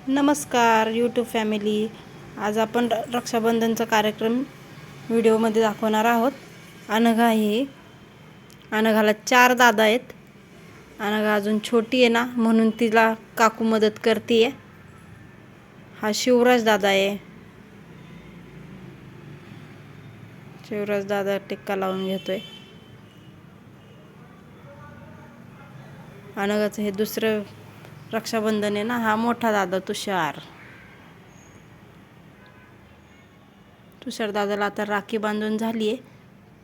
नमस्कार YouTube family. आज आपण रक्षाबंधनचा कार्यक्रम व्हिडिओमध्ये दाखवणार आहोत. अनघा ही अनघाला 4 दादा आहेत. अनघा अजून छोटी आहे ना, म्हणून तिला काकू मदत करते. हा शिवराज दादा आहे. शिवराज दादा टिक्का लावून घेतोय. अनघाचं हे दुसरं रक्षाबंधन आहे ना. हा मोठा दादा तुषार दादाला आता राखी बांधून झाली आहे.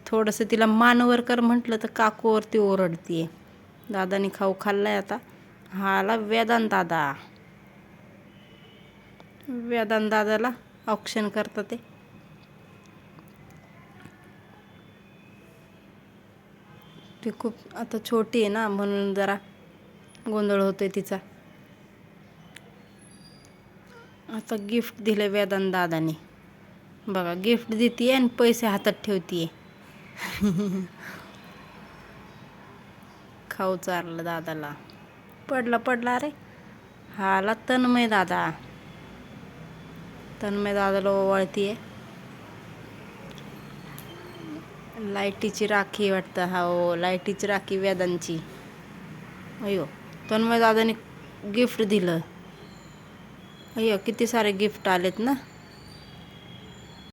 थोडंसं तिला मानवर कर म्हटलं तर काकूवरती ओरडतीये. दादानी खाऊ खाल्लाय आता. हा आला वेदांत दादाला ऑप्शन करतात ते. ती खूप आता छोटी आहे ना, म्हणून जरा गोंधळ होतोय तिचा. आता गिफ्ट दिलं वेदांत दादाने. बघा, गिफ्ट देते आणि पैसे हातात ठेवतीये. खाऊ चारलं दादाला. पडला रे. हा आला तन्मय दादाला ओवाळतीये. लाईटीची राखी वाटतं. हो, लाईटीची राखी वेदांची. अयो, तन्मय दादाने गिफ्ट दिलं. अय्यो, किती सारे गिफ्ट आलेत ना.